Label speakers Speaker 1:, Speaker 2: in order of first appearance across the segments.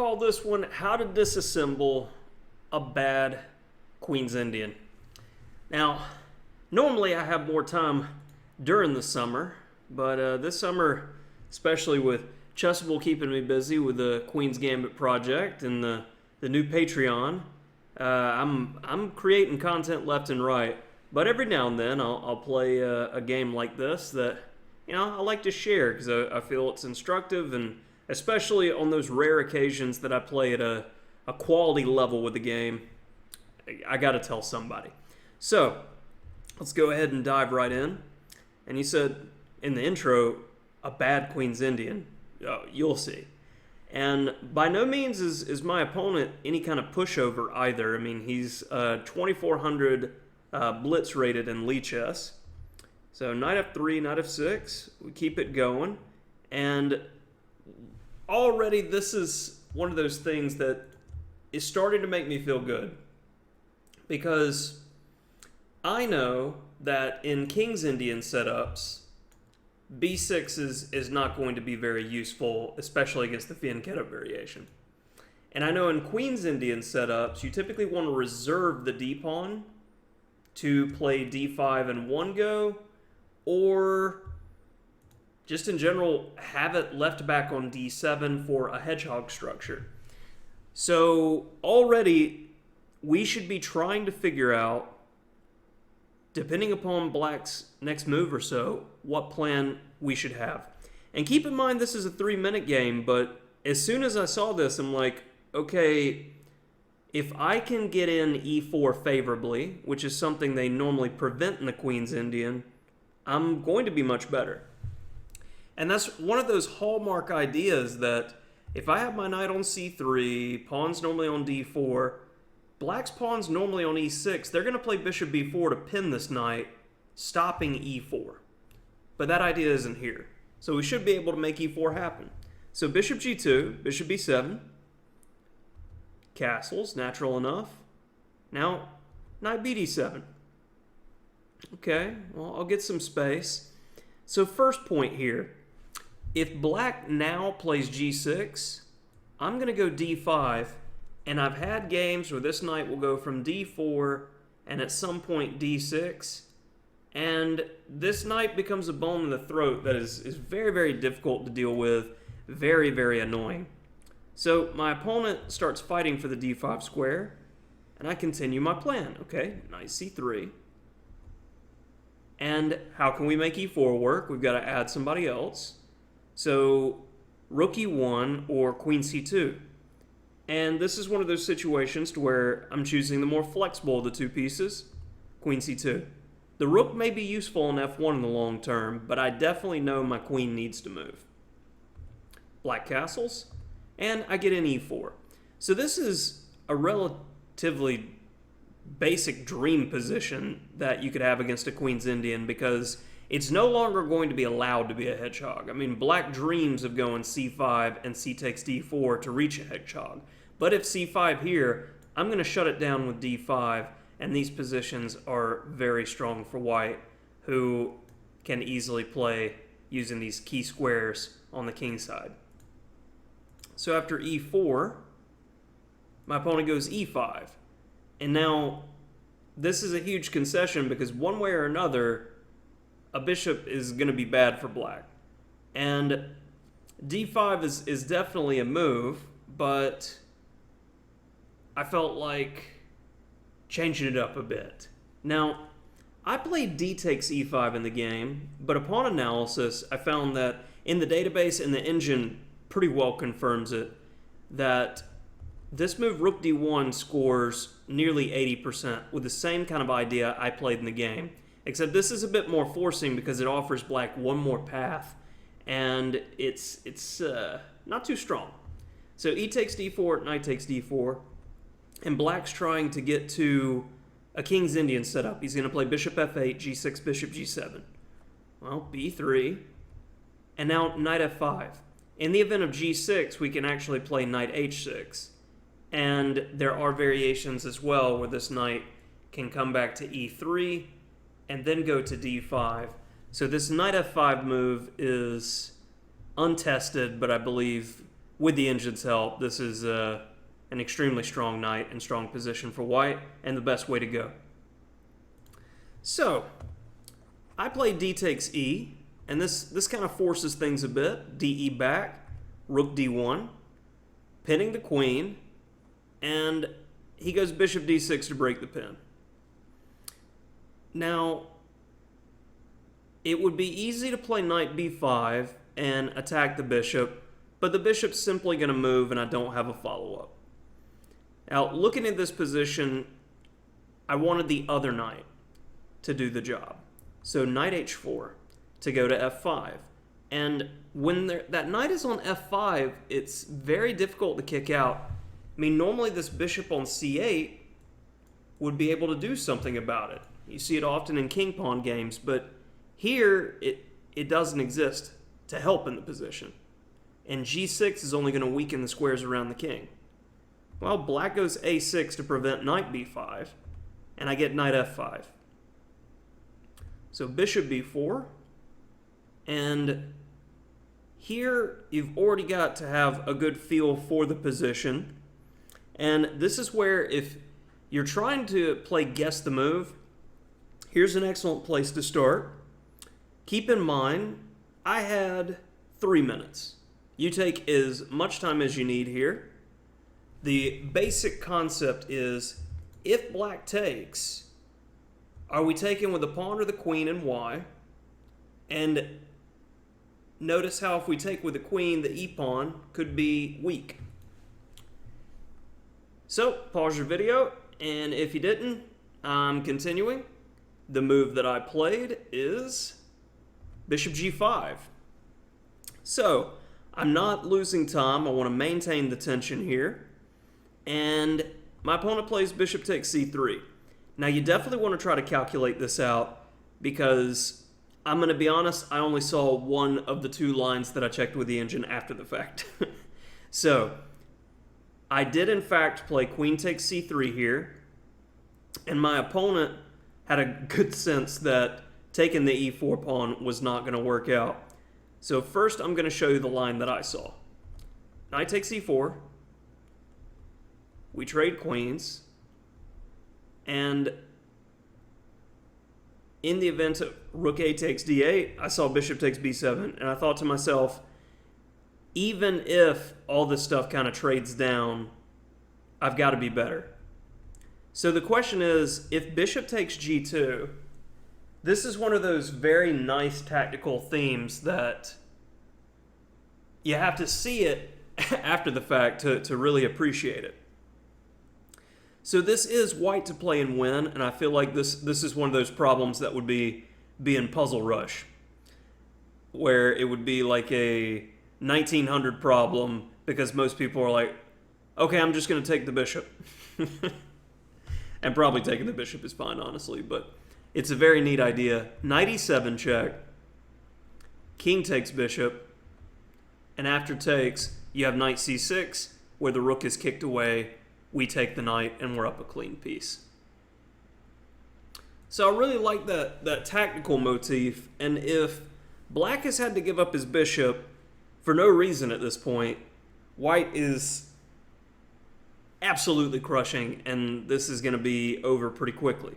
Speaker 1: call this one How to Disassemble a Bad Queen's Indian. Now, normally I have more time during the summer, but this summer, especially with Chessable keeping me busy with the Queen's Gambit project and the new Patreon, I'm creating content left and right. But every now and then I'll play a game like this that I like to share because I feel it's instructive, and especially on those rare occasions that I play at a quality level with the game, I got to tell somebody. So let's go ahead and dive right in. And you said in the intro, a bad Queen's Indian. You'll see. And by no means is my opponent any kind of pushover either. I mean, he's 2400 blitz rated in Lee chess. So knight f3, knight f6, we keep it going. And already this is one of those things that is starting to make me feel good. Because I know that in King's Indian setups, b6 is not going to be very useful, especially against the fianchetto variation. And I know in Queen's Indian setups, you typically want to reserve the d-pawn to play d5 in one go, or just in general, have it left back on d7 for a hedgehog structure. So already, we should be trying to figure out, depending upon Black's next move or so, what plan we should have. And keep in mind, this is a 3-minute game, but as soon as I saw this, I'm like, okay, if I can get in e4 favorably, which is something they normally prevent in the Queen's Indian, I'm going to be much better. And that's one of those hallmark ideas that if I have my knight on c3, pawn's normally on d4, Black's pawn's normally on e6, they're going to play bishop b4 to pin this knight, stopping e4. But that idea isn't here. So we should be able to make e4 happen. So bishop g2, bishop b7, castles, natural enough. Now, knight bd7. Okay, well, I'll get some space. So first point here, if Black now plays g6, I'm going to go d5, and I've had games where this knight will go from d4 and at some point d6, and this knight becomes a bone in the throat that is very, very difficult to deal with, very, very annoying. So my opponent starts fighting for the d5 square, and I continue my plan. Okay, knight c3. And how can we make e4 work? We've got to add somebody else. So rook e1 or queen c2. And this is one of those situations to where I'm choosing the more flexible of the two pieces, queen c2. The rook may be useful in f1 in the long term, but I definitely know my queen needs to move. Black castles, and I get in e4. So this is a relatively basic dream position that you could have against a Queen's Indian, because it's no longer going to be allowed to be a hedgehog. I mean, Black dreams of going c5 and c takes d4 to reach a hedgehog. But if c5 here, I'm going to shut it down with d5, and these positions are very strong for White, who can easily play using these key squares on the king side. So after e4, my opponent goes e5. And now, this is a huge concession because one way or another, a bishop is going to be bad for Black. And d5 is definitely a move, but I felt like changing it up a bit. Now, I played d takes e5 in the game, but upon analysis, I found that in the database and the engine pretty well confirms it, that this move, rook d1, scores nearly 80% with the same kind of idea I played in the game. Except this is a bit more forcing because it offers Black one more path, and it's not too strong. So e takes d4, knight takes d4, and Black's trying to get to a King's Indian setup. He's going to play bishop f8, g6, bishop g7. Well, b3, and now knight f5. In the event of g6, we can actually play knight h6. And there are variations as well where this knight can come back to e3 and then go to d5. So this knight f5 move is untested, but I believe with the engine's help, this is an extremely strong knight and strong position for white, and the best way to go. So, I play d takes e, and this kind of forces things a bit. de back, rook d1, pinning the queen, and he goes bishop d6 to break the pin. Now, it would be easy to play knight b5 and attack the bishop, but the bishop's simply going to move and I don't have a follow-up. Now, looking at this position, I wanted the other knight to do the job. So knight h4 to go to f5. And when that knight is on f5, it's very difficult to kick out. I mean, normally this bishop on c8 would be able to do something about it. You see it often in king pawn games, but here it doesn't exist to help in the position. And g6 is only going to weaken the squares around the king. Well, black goes a6 to prevent knight b5, and I get knight f5. So bishop b4, and here you've already got to have a good feel for the position. And this is where, if you're trying to play guess the move, here's an excellent place to start. Keep in mind, I had 3 minutes. You take as much time as you need here. The basic concept is, if black takes, are we taking with the pawn or the queen and why? And notice how if we take with the queen, the e-pawn could be weak. So, pause your video, and if you didn't, I'm continuing. The move that I played is bishop g5. So, I'm not losing time. I want to maintain the tension here. And my opponent plays bishop takes c3. Now, you definitely want to try to calculate this out, because I'm going to be honest, I only saw one of the 2 lines that I checked with the engine after the fact. So, I did in fact play queen takes c3 here, and my opponent had a good sense that taking the e4 pawn was not going to work out. So first I'm going to show you the line that I saw. Knight takes e4, we trade queens, and in the event of rook a takes d8, I saw bishop takes b7, and I thought to myself, even if all this stuff kind of trades down, I've got to be better. So the question is, if bishop takes g2, this is one of those very nice tactical themes that you have to see it after the fact to really appreciate it. So this is white to play and win, and I feel like this is one of those problems that would be in Puzzle Rush, where it would be like a 1900 problem, because most people are like, okay, I'm just going to take the bishop. And probably taking the bishop is fine, honestly, but it's a very neat idea. Knight e7 check, king takes bishop, and after takes, you have knight c6, where the rook is kicked away, we take the knight, and we're up a clean piece. So I really like that tactical motif, and if black has had to give up his bishop for no reason at this point, white is absolutely crushing, and this is going to be over pretty quickly.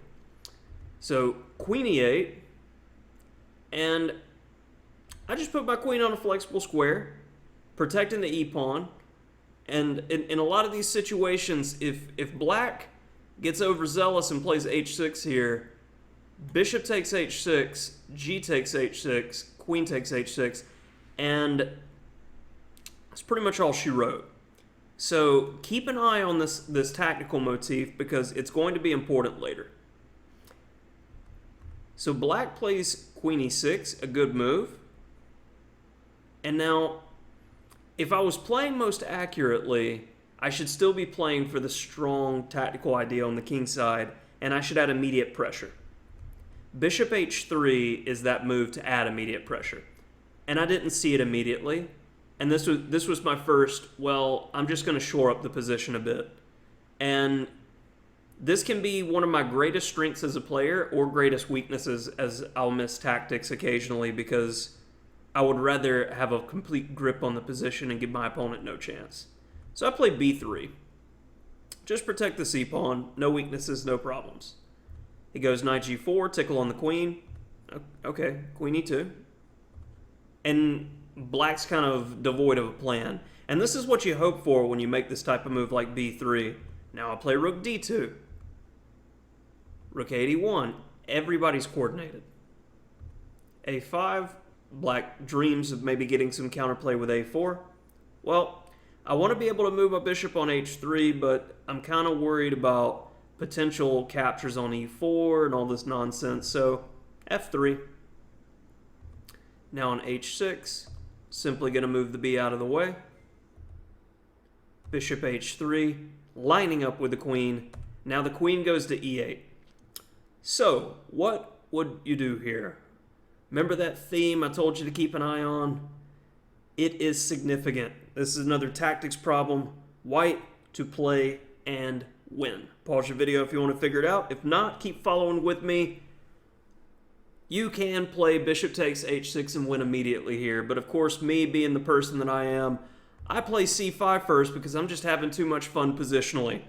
Speaker 1: So queen e8, and I just put my queen on a flexible square, protecting the e-pawn. And in a lot of these situations, if black gets overzealous and plays h6 here, bishop takes h6, g takes h6, queen takes h6, and that's pretty much all she wrote. So keep an eye on this tactical motif, because it's going to be important later. So black plays queen e6, a good move. And now, if I was playing most accurately, I should still be playing for the strong tactical idea on the king side, and I should add immediate pressure. Bishop h3 is that move to add immediate pressure. And I didn't see it immediately. And this was my first, well, I'm just going to shore up the position a bit. And this can be one of my greatest strengths as a player or greatest weaknesses, as I'll miss tactics occasionally, because I would rather have a complete grip on the position and give my opponent no chance. So I play b3. Just protect the c-pawn, no weaknesses, no problems. He goes knight g4, tickle on the queen. Okay, queen e2. And black's kind of devoid of a plan. And this is what you hope for when you make this type of move like b3. Now I'll play rook d2. Rook a81. Everybody's coordinated. a5. Black dreams of maybe getting some counterplay with a4. Well, I want to be able to move my bishop on h3, but I'm kind of worried about potential captures on e4 and all this nonsense, so f3. Now on h6, simply going to move the b out of the way. Bishop h3, lining up with the queen. Now the queen goes to e8. So, what would you do here? Remember that theme I told you to keep an eye on? It is significant. This is another tactics problem. White to play and win. Pause your video if you want to figure it out. If not, keep following with me. You can play bishop takes h6 and win immediately here. But of course, me being the person that I am, I play c5 first because I'm just having too much fun positionally.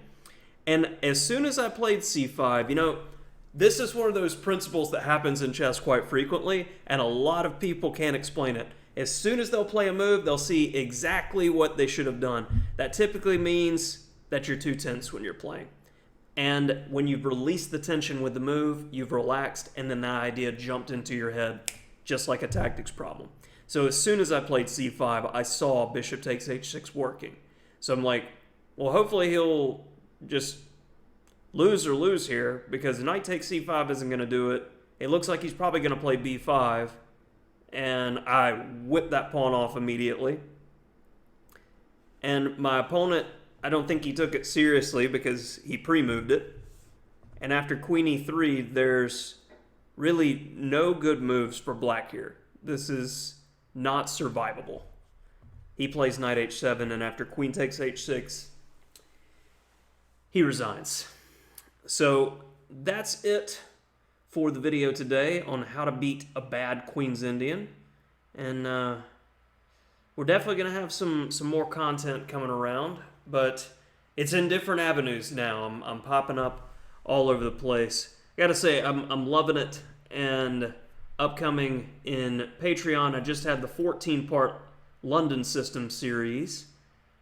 Speaker 1: And as soon as I played c5, you know, this is one of those principles that happens in chess quite frequently, and a lot of people can't explain it. As soon as they'll play a move, they'll see exactly what they should have done. That typically means that you're too tense when you're playing. And when you've released the tension with the move, you've relaxed, and then that idea jumped into your head, just like a tactics problem. So as soon as I played c5, I saw bishop takes h6 working. So I'm like, well, hopefully he'll just lose here, because knight takes c5 isn't going to do it. It looks like he's probably going to play b5, and I whip that pawn off immediately. And my opponent, I don't think he took it seriously because he pre-moved it. And after queen e3, there's really no good moves for black here. This is not survivable. He plays knight h7, and after queen takes h6, he resigns. So that's it for the video today on how to beat a bad Queen's Indian. And we're definitely going to have some more content coming around, but it's in different avenues now. I'm popping up all over the place. I got to say, I'm loving it. And upcoming in Patreon, I just had the 14-part London System series.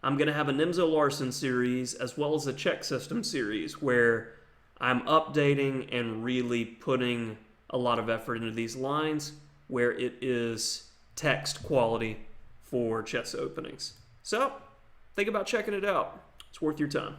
Speaker 1: I'm going to have a Nimzo Larsen series as well as a Czech System series where I'm updating and really putting a lot of effort into these lines where it is text quality for chess openings. So, think about checking it out. It's worth your time.